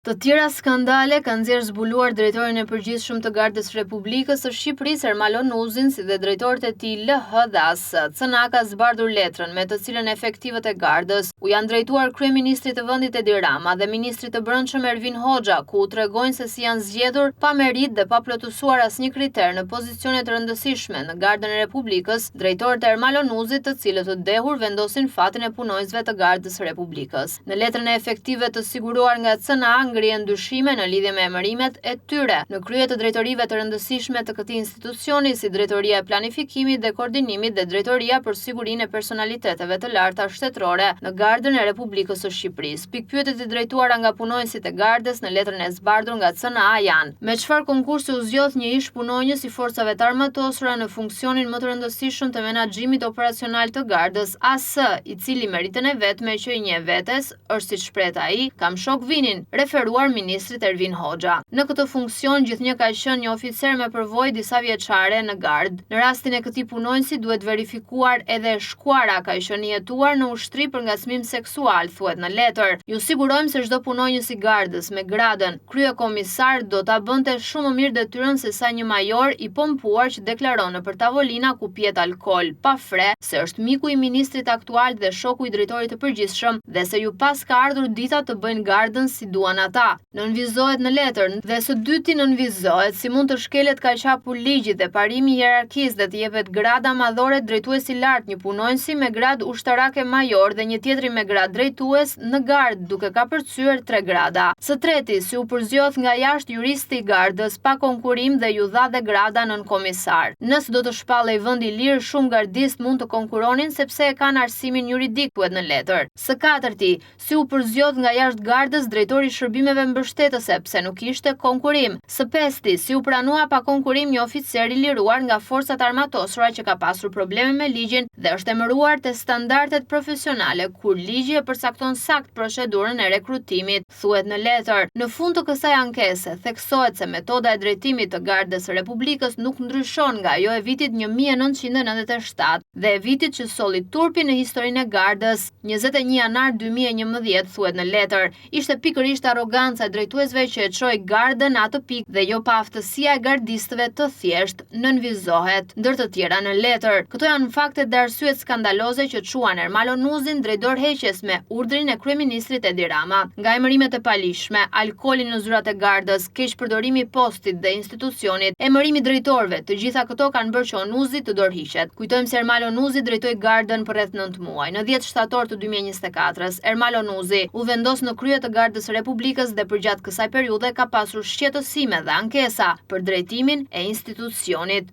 Të tjera skandale kanë nxjerrë zbuluar drejtorin e përgjithshëm të Gardës së Republikës së Shqipërisë Ermal Onuzin, si dhe drejtorët e tij LH dhe AS. CNA ka zbardhur letrën me të cilën efektivët e Gardës u janë drejtuar kryeministrit të vendit Edi Rama dhe ministrit të Brendshëm Ervin Hoxha, ku u tregojnë se si janë zgjedhur pa merit dhe pa plotësuar asnjë kriter në pozicione të rëndësishme në Gardën e Republikës, drejtorët e Ermal Onuzit, të cilët të dehur vendosin fatin e punonjësve të Gardës së Republikës. Në letrën e efektive të siguruar nga CNA ngrihen dyshime në lidhje me emërimet e tyre në krye të drejtorive të rëndësishme të këtij institucioni, si Drejtoria e Planifikimit dhe Koordinimit dhe Drejtoria për Sigurinë e Personaliteteve të Larta Shtetërore në Gardën e Republikës së Shqipërisë. Pikpyetjet e drejtuara nga punonjësit e Gardës në letrën e zbardhur nga CNA janë: me çfarë konkursi u zgjodh një ish punonjës i forcave të armatosura në funksionin më të rëndësishëm të menaxhimit operacional të Gardës, AS, i cili meritën e vetme që i njeh vetes është, siç shpreh ai, kam shok vinin, referuar ministrit Ervin Hoxha. Në këtë funksion gjithnjë ka qenë një oficer me përvojë disa vjeçare në Gardë. Në rastin e këtij punonjësi duhet verifikuar edhe shkuara, ka qenë i jetuar në ushtri për ngacmim seksual, thuhet në letër. Ju sigurojmë se çdo punonjës i Gardës me gradën kryekomisar do ta bënte shumë më mirë detyrën se sa një major i pompuar që deklaron nëpër tavolina ku pihet alkool pa fre se është miku i ministrit aktual dhe shoku i drejtorit të përgjithshëm dhe se ju pas ka ardhur dita të bëjnë Gardën si duan ata. Nënvizohet në letër dhe së dyti nënvizohet si mund të shkelet kaqapur ligji dhe parimi i hierarkisë dhe të jepet grada madhore drejtuesi lart një punonjësi me grad ushtarake major dhe një tjetri me grad drejtues në Gardë, duke ka përcyer 3 grada. Së treti, si u përzgjodh nga jashtë juristi i Gardës pa konkurim dhe ju dha dhe grada nën komisar. Nëse do të shpallej vendi i lirë, shumë gardist mund të konkuronin sepse e kanë arsimin juridik, thuhet në letër. Së katërti, si u përzgjodh nga jashtë Gardës drejtori i shërbimeve mbështetëse pse nuk ishte konkurim. Së pesti, si u pranua pa konkurim një oficer i liruar nga forcat armatosura që ka pasur probleme me ligjin dhe është emëruar te standardet profesionale, kur ligji e përcakton sakt procedurën e rekrutimit, thuhet në letër. Në fund të kësaj ankese, theksohet se metoda e drejtimit të Gardës së Republikës nuk ndryshon nga ajo e vitit 1997 dhe e vitit që solli turpi në historinë e Gardës, 21 janar 2011, thuhet në letër. Ishte pikërisht arroganca e drejtuesve që e çoi Gardën atë pikë dhe jo pa aftësia e gardistëve të thjesht, nënvizohet. Ndër të tjera në letër, këto janë faktet dhe arsyet skandaloze që çuan Ermal Onuzin drejt dorëheqjes me urdhrin e kryeministrit Edi Rama. Nga emërimet e palishme, alkooli në zyrat e Gardës, keqpërdorimi i postit dhe institucionit, emërimi drejtorëve, të gjitha këto kanë bërë që Onuzi të dorëhiqet. Kujtojmë se Ermal Onuzi drejtoi Gardën për rreth 9 muaj. Në 10 shtator të 2024-s, Ermal Onuzi u vendos në krye të Gardës së Republikës dhe përgjatë kësaj periudhe ka pasur shqetësime dhe ankesa për drejtimin e institucionit.